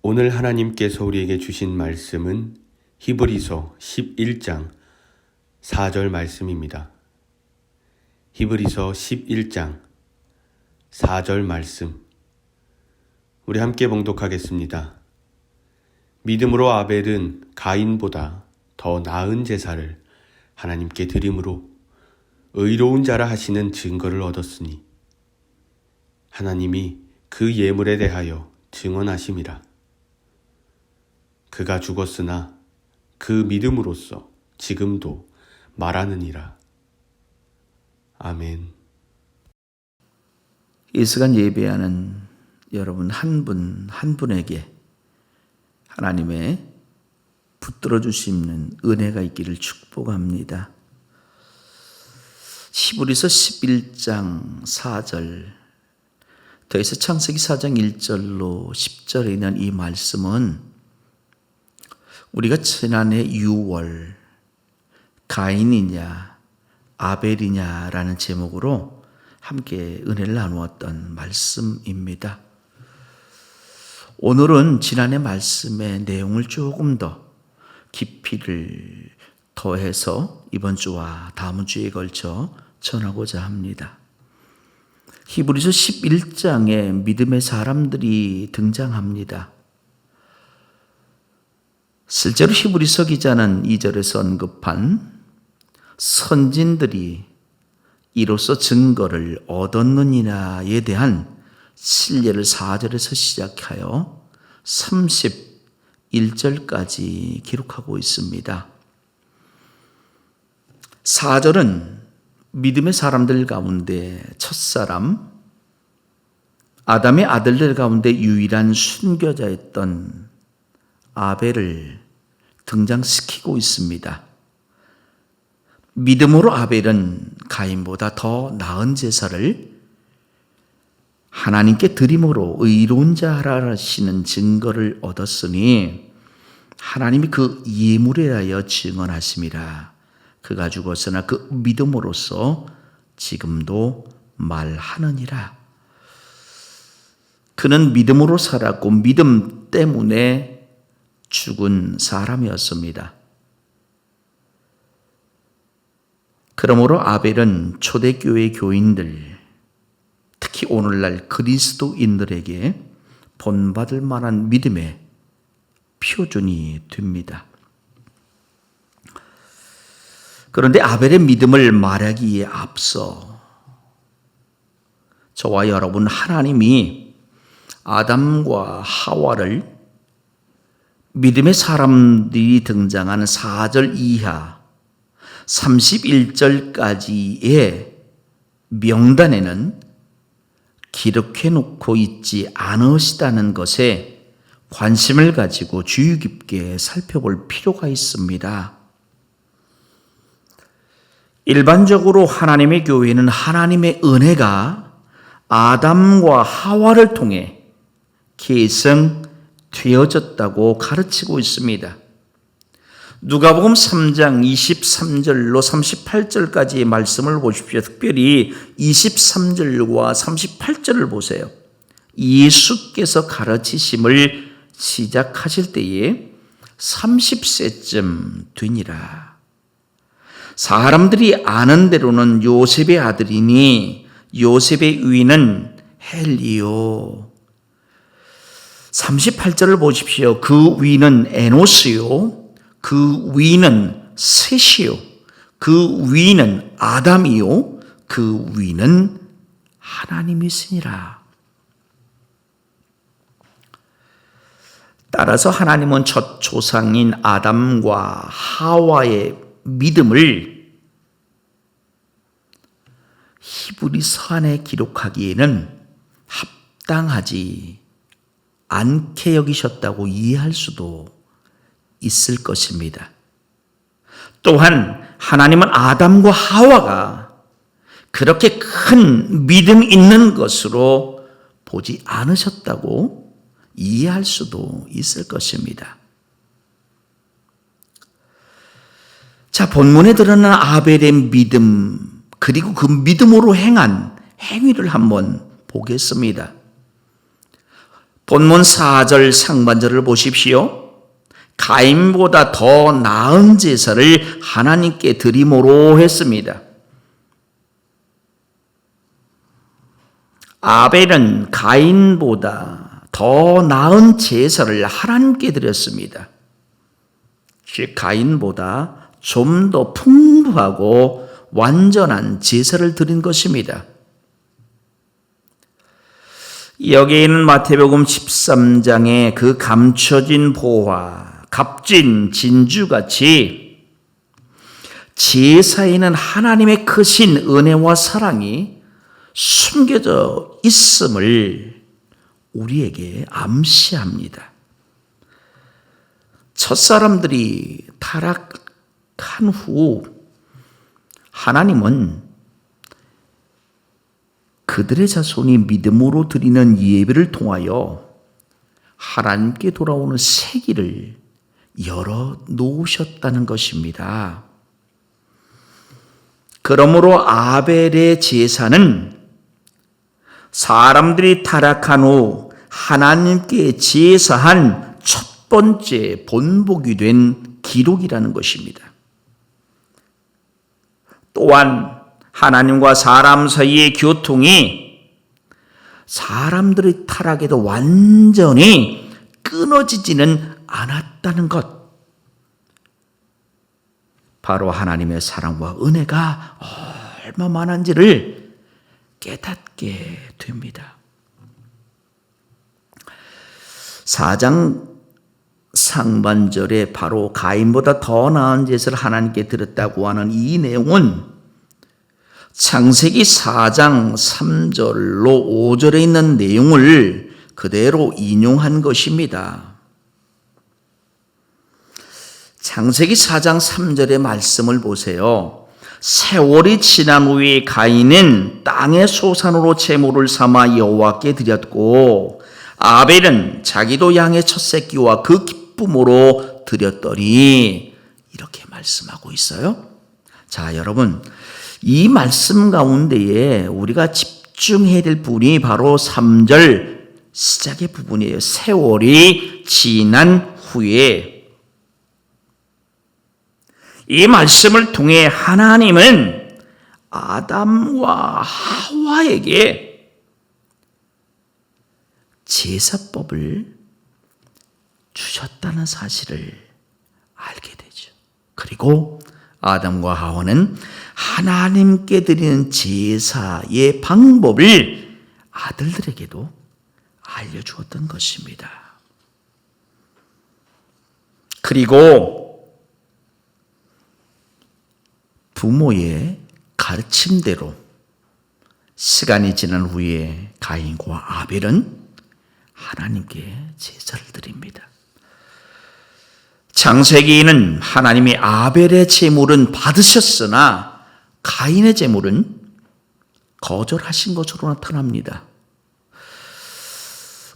오늘 하나님께서 우리에게 주신 말씀은 히브리서 11장 4절 말씀입니다. 히브리서 11장 4절 말씀, 우리 함께 봉독하겠습니다. 믿음으로 아벨은 가인보다 더 나은 제사를 하나님께 드림으로 의로운 자라 하시는 증거를 얻었으니 하나님이 그 예물에 대하여 증언하심이라. 그가 죽었으나 그 믿음으로써 지금도 말하느니라. 아멘. 이 시간 예배하는 여러분 한 분 한 분에게 하나님의 붙들어 주시는 은혜가 있기를 축복합니다. 히브리서 11장 4절, 더해서 창세기 4장 1절로 10절에 있는 이 말씀은 우리가 지난해 6월 가인이냐 아벨이냐라는 제목으로 함께 은혜를 나누었던 말씀입니다. 오늘은 지난해 말씀의 내용을 조금 더 깊이를 더해서 이번 주와 다음 주에 걸쳐 전하고자 합니다. 히브리서 11장에 믿음의 사람들이 등장합니다. 실제로 히브리서 기자는 2절에서 언급한 선진들이 이로써 증거를 얻었느니라에 대한 신뢰를 4절에서 시작하여 31절까지 기록하고 있습니다. 4절은 믿음의 사람들 가운데 첫사람, 아담의 아들들 가운데 유일한 순교자였던 아벨을 등장시키고 있습니다. 믿음으로 아벨은 가인보다 더 나은 제사를 하나님께 드림으로 의로운 자라 하시는 증거를 얻었으니 하나님이 그 예물에 대하여 증언하심이라. 그가 죽었으나 그 믿음으로써 지금도 말하느니라. 그는 믿음으로 살았고 믿음 때문에 죽은 사람이었습니다. 그러므로 아벨은 초대교회 교인들, 특히 오늘날 그리스도인들에게 본받을 만한 믿음의 표준이 됩니다. 그런데 아벨의 믿음을 말하기에 앞서 저와 여러분, 하나님이 아담과 하와를 믿음의 사람들이 등장하는 4절 이하 31절까지의 명단에는 기록해 놓고 있지 않으시다는 것에 관심을 가지고 주의 깊게 살펴볼 필요가 있습니다. 일반적으로 하나님의 교회는 하나님의 은혜가 아담과 하와를 통해 계승되어졌다고 가르치고 있습니다. 누가복음 3장 23절로 38절까지의 말씀을 보십시오. 특별히 23절과 38절을 보세요. 예수께서 가르치심을 시작하실 때에 30세쯤 되니라. 사람들이 아는 대로는 요셉의 아들이니 요셉의 위는 헬리요. 38절을 보십시오. 그 위는 에노스요. 그 위는 셋이요. 그 위는 아담이요. 그 위는 하나님이시니라. 따라서 하나님은 첫 조상인 아담과 하와의 믿음을 히브리서 안에 기록하기에는 합당하지 않게 여기셨다고 이해할 수도 있을 것입니다. 또한 하나님은 아담과 하와가 그렇게 큰 믿음 있는 것으로 보지 않으셨다고 이해할 수도 있을 것입니다. 자, 본문에 드러난 아벨의 믿음, 그리고 그 믿음으로 행한 행위를 한번 보겠습니다. 본문 4절 상반절을 보십시오. 가인보다 더 나은 제사를 하나님께 드림으로 했습니다. 아벨은 가인보다 더 나은 제사를 하나님께 드렸습니다. 즉 가인보다 좀 더 풍부하고 완전한 제사를 드린 것입니다. 여기에는 마태복음 13장의 그 감춰진 보화, 값진 진주같이 제사에는 하나님의 크신 은혜와 사랑이 숨겨져 있음을 우리에게 암시합니다. 첫사람들이 타락한 후 하나님은 그들의 자손이 믿음으로 드리는 예배를 통하여 하나님께 돌아오는 새 길을 열어 놓으셨다는 것입니다. 그러므로 아벨의 제사는 사람들이 타락한 후 하나님께 제사한 첫 번째 본보기 된 기록이라는 것입니다. 또한 하나님과 사람 사이의 교통이 사람들의 타락에도 완전히 끊어지지는 않았다는 것. 바로 하나님의 사랑과 은혜가 얼마 많은지를 깨닫게 됩니다. 4장 상반절에 바로 가인보다 더 나은 제사를 하나님께 드렸다고 하는 이 내용은 창세기 4장 3절로 5절에 있는 내용을 그대로 인용한 것입니다. 창세기 4장 3절의 말씀을 보세요. 세월이 지난 후에 가인은 땅의 소산으로 제물을 삼아 여호와께 드렸고 아벨은 자기도 양의 첫 새끼와 그 기쁨으로 드렸더니 이렇게 말씀하고 있어요. 자, 여러분, 이 말씀 가운데에 우리가 집중해야 될 부분이 바로 3절 시작의 부분이에요. 세월이 지난 후에. 이 말씀을 통해 하나님은 아담과 하와에게 제사법을 주셨다는 사실을 알게 되죠. 그리고 아담과 하와는 하나님께 드리는 제사의 방법을 아들들에게도 알려주었던 것입니다. 그리고 부모의 가르침대로 시간이 지난 후에 가인과 아벨은 하나님께 제사를 드립니다. 창세기에는 하나님이 아벨의 제물은 받으셨으나 가인의 제물은 거절하신 것으로 나타납니다.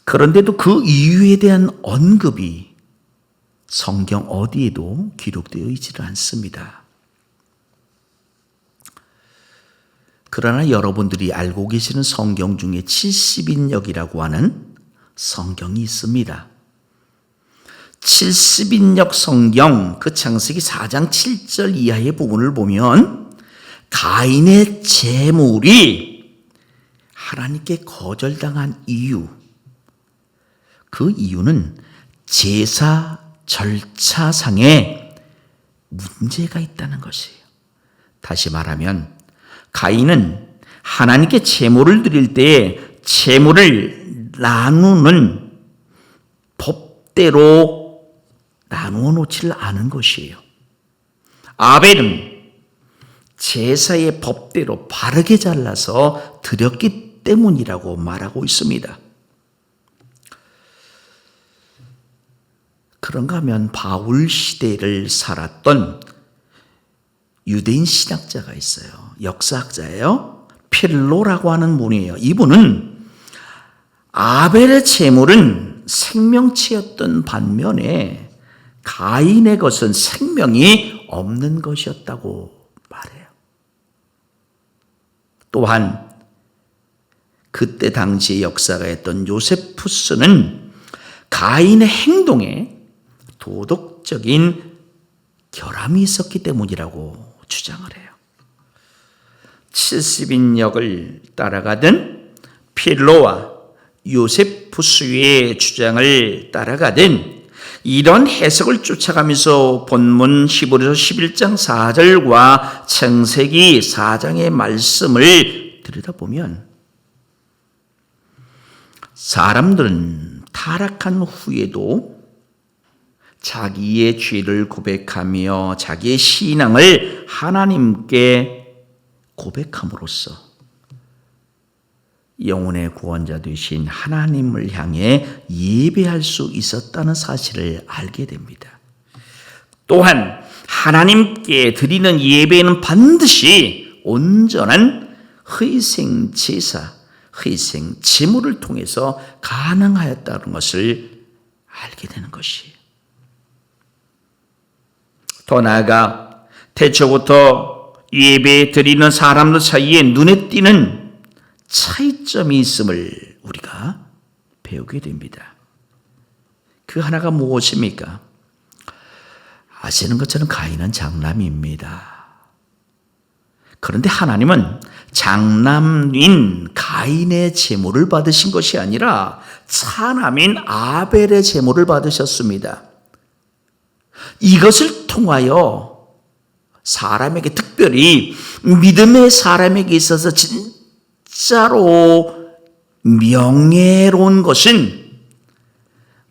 그런데도 그 이유에 대한 언급이 성경 어디에도 기록되어 있지는 않습니다. 그러나 여러분들이 알고 계시는 성경 중에 70인역이라고 하는 성경이 있습니다. 70인역 성경 그 창세기 4장 7절 이하의 부분을 보면 가인의 제물이 하나님께 거절당한 이유, 그 이유는 제사 절차상에 문제가 있다는 것이에요. 다시 말하면 가인은 하나님께 제물을 드릴 때에 제물을 나누는 법대로 나누어 놓지를 않은 것이에요. 아벨은 제사의 법대로 바르게 잘라서 드렸기 때문이라고 말하고 있습니다. 그런가 하면 바울 시대를 살았던 유대인 신학자가 있어요. 역사학자예요. 필로라고 하는 분이에요. 이분은 아벨의 제물은 생명체였던 반면에 가인의 것은 생명이 없는 것이었다고 말해요. 또한 그때 당시의 역사가였던 요세푸스는 가인의 행동에 도덕적인 결함이 있었기 때문이라고 주장을 해요. 70인역을 따라가든 필로와 요세푸스의 주장을 따라가든 이런 해석을 쫓아가면서 본문 히브리서 11장 4절과 창세기 4장의 말씀을 들여다보면 사람들은 타락한 후에도 자기의 죄를 고백하며 자기의 신앙을 하나님께 고백함으로써 영혼의 구원자 되신 하나님을 향해 예배할 수 있었다는 사실을 알게 됩니다. 또한 하나님께 드리는 예배는 반드시 온전한 희생 제사, 희생 제물을 통해서 가능하였다는 것을 알게 되는 것이에요. 더 나아가 태초부터 예배 드리는 사람들 사이에 눈에 띄는 차이점이 있음을 우리가 배우게 됩니다. 그 하나가 무엇입니까? 아시는 것처럼 가인은 장남입니다. 그런데 하나님은 장남인 가인의 제물을 받으신 것이 아니라 차남인 아벨의 제물을 받으셨습니다. 이것을 통하여 사람에게, 특별히 믿음의 사람에게 있어서 진짜로 명예로운 것은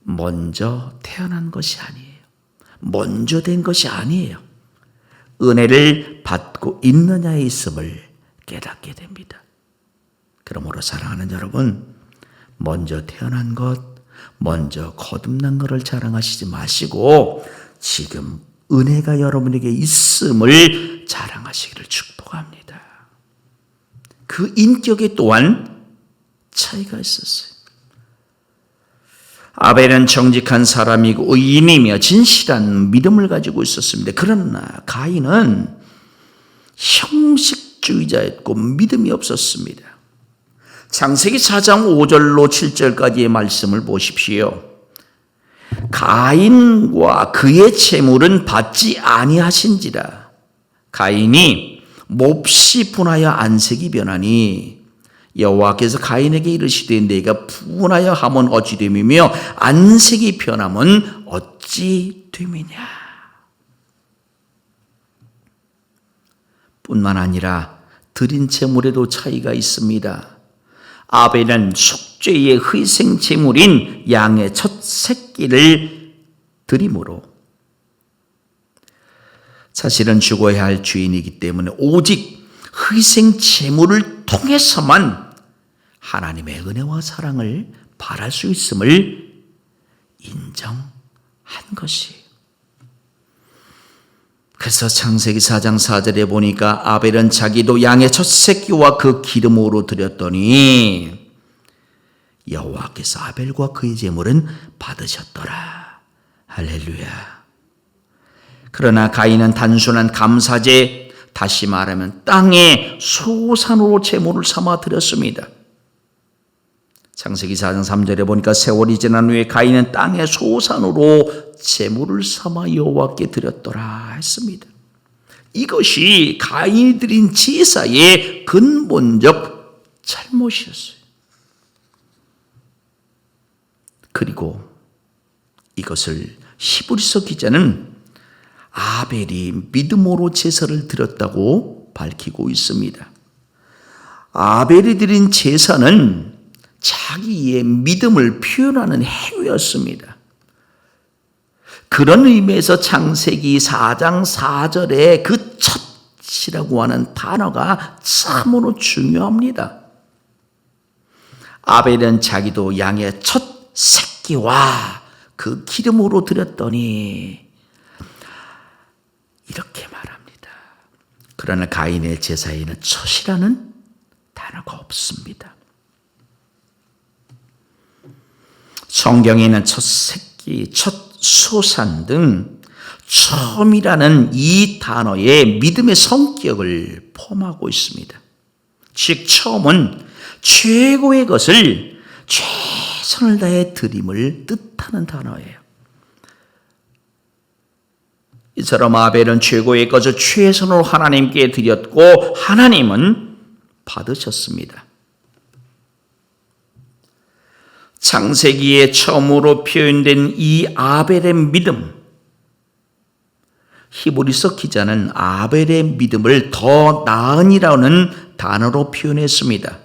먼저 태어난 것이 아니에요. 먼저 된 것이 아니에요. 은혜를 받고 있느냐에 있음을 깨닫게 됩니다. 그러므로 사랑하는 여러분, 먼저 태어난 것, 먼저 거듭난 것을 자랑하시지 마시고 지금 은혜가 여러분에게 있음을 자랑하시기를 축복합니다. 그 인격에 또한 차이가 있었어요. 아벨은 정직한 사람이고 의인이며 진실한 믿음을 가지고 있었습니다. 그러나 가인은 형식주의자였고 믿음이 없었습니다. 창세기 4장 5절로 7절까지의 말씀을 보십시오. 가인과 그의 재물은 받지 아니하신지라. 가인이 몹시 분하여 안색이 변하니 여호와께서 가인에게 이르시되 내가 분하여 함은 어찌 됨이며 안색이 변함은 어찌 됨이냐. 뿐만 아니라 드린 재물에도 차이가 있습니다. 아벨은 속죄의 희생 제물인 양의 첫 새끼를 드림으로 사실은 죽어야 할 죄인이기 때문에 오직 희생 제물을 통해서만 하나님의 은혜와 사랑을 바랄 수 있음을 인정한 것이에요. 그래서 창세기 4장 4절에 보니까 아벨은 자기도 양의 첫 새끼와 그 기름으로 드렸더니 여호와께서 아벨과 그의 제물은 받으셨더라. 할렐루야. 그러나 가인은 단순한 감사제, 다시 말하면 땅의 소산으로 제물을 삼아 드렸습니다. 창세기 4장 3절에 보니까 세월이 지난 후에 가인은 땅의 소산으로 제물을 삼아 여호와께 드렸더라 했습니다. 이것이 가인이 드린 제사의 근본적 잘못이었어요. 그리고 이것을 히브리서 기자는 아벨이 믿음으로 제사를 드렸다고 밝히고 있습니다. 아벨이 드린 제사는 자기의 믿음을 표현하는 행위였습니다. 그런 의미에서 창세기 4장 4절에 그 첫이라고 하는 단어가 참으로 중요합니다. 아벨은 자기도 양의 첫 새끼와 그 기름으로 드렸더니 이렇게 말합니다. 그러나 가인의 제사에는 첫이라는 단어가 없습니다. 성경에는 첫 새끼, 첫 소산 등 처음이라는 이 단어에 믿음의 성격을 포함하고 있습니다. 즉 처음은 최고의 것을 최선을 다해 드림을 뜻하는 단어예요. 이처럼 아벨은 최고의 것을 최선으로 하나님께 드렸고 하나님은 받으셨습니다. 창세기에 처음으로 표현된 이 아벨의 믿음, 히브리서 기자는 아벨의 믿음을 더 나은이라는 단어로 표현했습니다.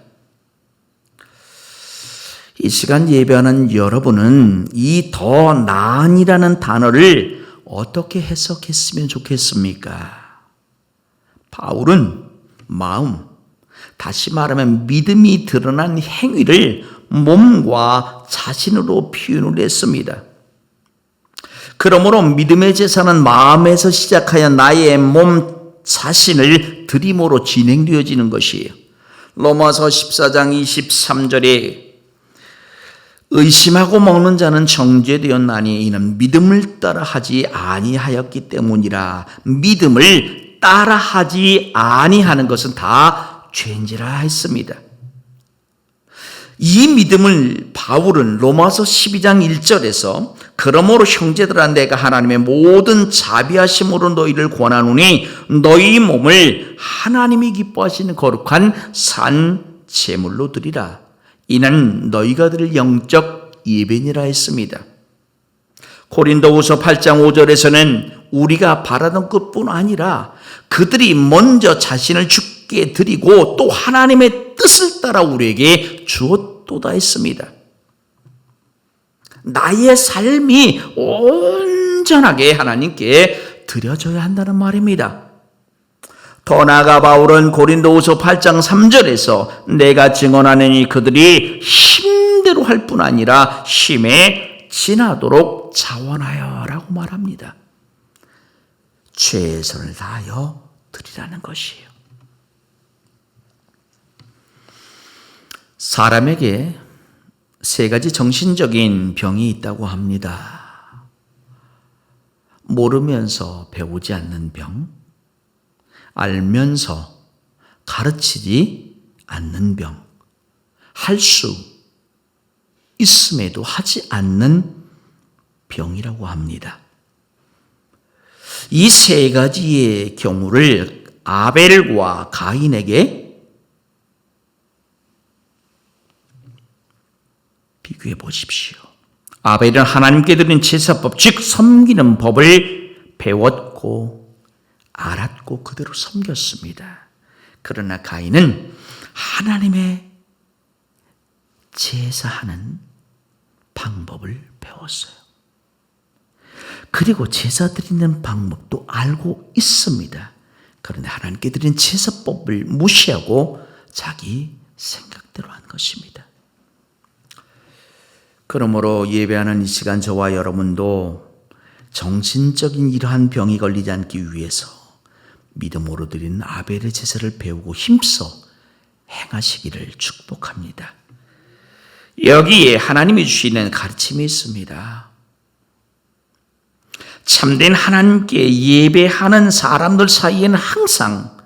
이 시간 예배하는 여러분은 이 더 나은이라는 단어를 어떻게 해석했으면 좋겠습니까? 바울은 마음, 다시 말하면 믿음이 드러난 행위를 몸과 자신으로 표현을 했습니다. 그러므로 믿음의 제사는 마음에서 시작하여 나의 몸 자신을 드림으로 진행되어지는 것이에요. 로마서 14장 23절에 의심하고 먹는 자는 정죄되었나니 이는 믿음을 따라하지 아니하였기 때문이라. 믿음을 따라하지 아니하는 것은 다 죄인지라 했습니다. 이 믿음을 바울은 로마서 12장 1절에서 그러므로 형제들아 내가 하나님의 모든 자비하심으로 너희를 권하노니 너희 몸을 하나님이 기뻐하시는 거룩한 산 제물로 드리라. 이는 너희가 드릴 영적 예배니라 했습니다. 고린도후서 8장 5절에서는 우리가 바라던 것뿐 아니라 그들이 먼저 자신을 주께 드리고 또 하나님의 뜻을 따라 우리에게 주었도다 했습니다. 나의 삶이 온전하게 하나님께 드려져야 한다는 말입니다. 더 나아가 바울은 고린도후서 8장 3절에서 내가 증언하느니 그들이 힘대로 할 뿐 아니라 힘에 지나도록 자원하여 라고 말합니다. 최선을 다하여 드리라는 것이에요. 사람에게 세 가지 정신적인 병이 있다고 합니다. 모르면서 배우지 않는 병, 알면서 가르치지 않는 병, 할 수 있음에도 하지 않는 병이라고 합니다. 이 세 가지의 경우를 아벨과 가인에게 비교해 보십시오. 아벨은 하나님께 드린 제사법, 즉 섬기는 법을 배웠고 알았고 그대로 섬겼습니다. 그러나 가인은 하나님의 제사하는 방법을 배웠어요. 그리고 제사 드리는 방법도 알고 있습니다. 그런데 하나님께 드린 제사법을 무시하고 자기 생각대로 한 것입니다. 그러므로 예배하는 이 시간 저와 여러분도 정신적인 이러한 병이 걸리지 않기 위해서 믿음으로 드리는 아벨의 제사를 배우고 힘써 행하시기를 축복합니다. 여기에 하나님이 주시는 가르침이 있습니다. 참된 하나님께 예배하는 사람들 사이에는 항상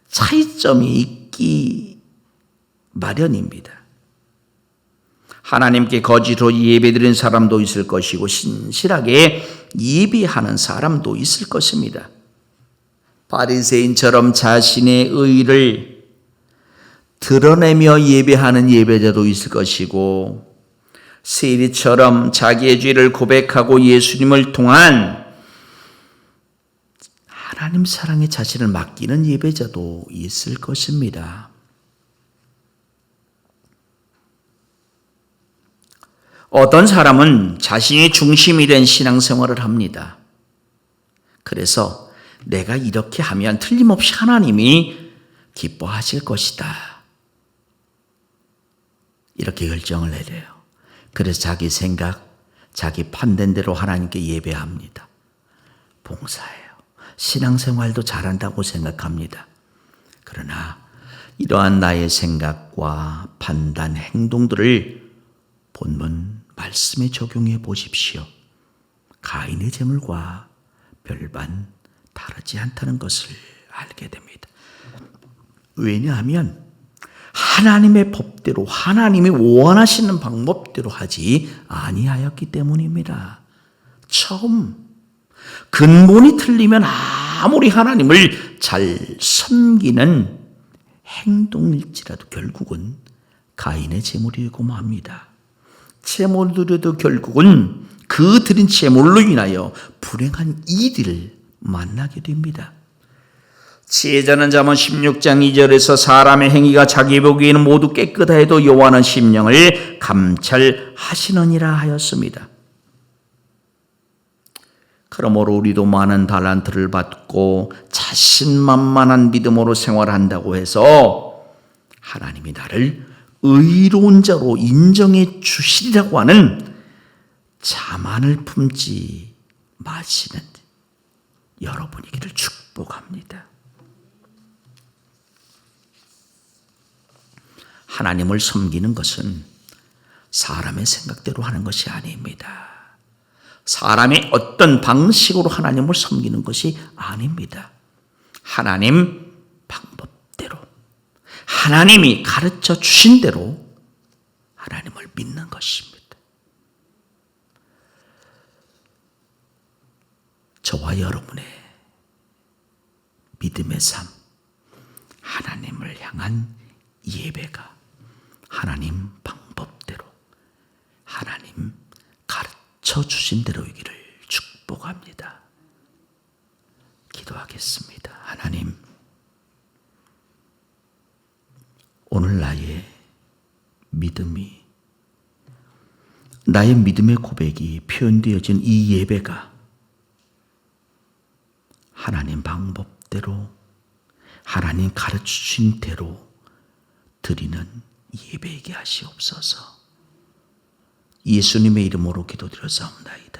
차이점이 있기 마련입니다. 하나님께 거짓으로 예배드리는 사람도 있을 것이고 신실하게 예배하는 사람도 있을 것입니다. 바리새인처럼 자신의 의를 드러내며 예배하는 예배자도 있을 것이고 세리처럼 자기의 죄를 고백하고 예수님을 통한 하나님 사랑에 자신을 맡기는 예배자도 있을 것입니다. 어떤 사람은 자신이 중심이 된 신앙생활을 합니다. 그래서 내가 이렇게 하면 틀림없이 하나님이 기뻐하실 것이다. 이렇게 결정을 내려요. 그래서 자기 생각, 자기 판단대로 하나님께 예배합니다. 봉사해요. 신앙생활도 잘한다고 생각합니다. 그러나 이러한 나의 생각과 판단, 행동들을 본문 말씀에 적용해 보십시오. 가인의 제물과 별반 다르지 않다는 것을 알게 됩니다. 왜냐하면 하나님의 법대로 하나님이 원하시는 방법대로 하지 아니하였기 때문입니다. 처음 근본이 틀리면 아무리 하나님을 잘 섬기는 행동일지라도 결국은 가인의 제물이고 맙니다. 제물 드려도 결국은 그 드린 제물로 인하여 불행한 일을 만나게 됩니다. 지혜자는 잠언 16장 2절에서 사람의 행위가 자기 보기에는 모두 깨끗하 해도 여호와는 심령을 감찰하시느니라 하였습니다. 그러므로 우리도 많은 달란트를 받고 자신만만한 믿음으로 생활한다고 해서 하나님이 나를 의로운 자로 인정해 주시리라고 하는 자만을 품지 마시는 여러분이기를 축복합니다. 하나님을 섬기는 것은 사람의 생각대로 하는 것이 아닙니다. 사람이 어떤 방식으로 하나님을 섬기는 것이 아닙니다. 하나님 방법대로, 하나님이 가르쳐 주신 대로 하나님을 믿는 것입니다. 저와 여러분의 믿음의 삶, 하나님을 향한 예배가 하나님 방법대로, 하나님 가르쳐 주신 대로이기를 축복합니다. 기도하겠습니다. 하나님, 오늘 나의 믿음이, 나의 믿음의 고백이 표현되어진 이 예배가 하나님 방법대로, 하나님 가르치신 대로 드리는 예배이게 하시옵소서. 예수님의 이름으로 기도드렸사옵나이다.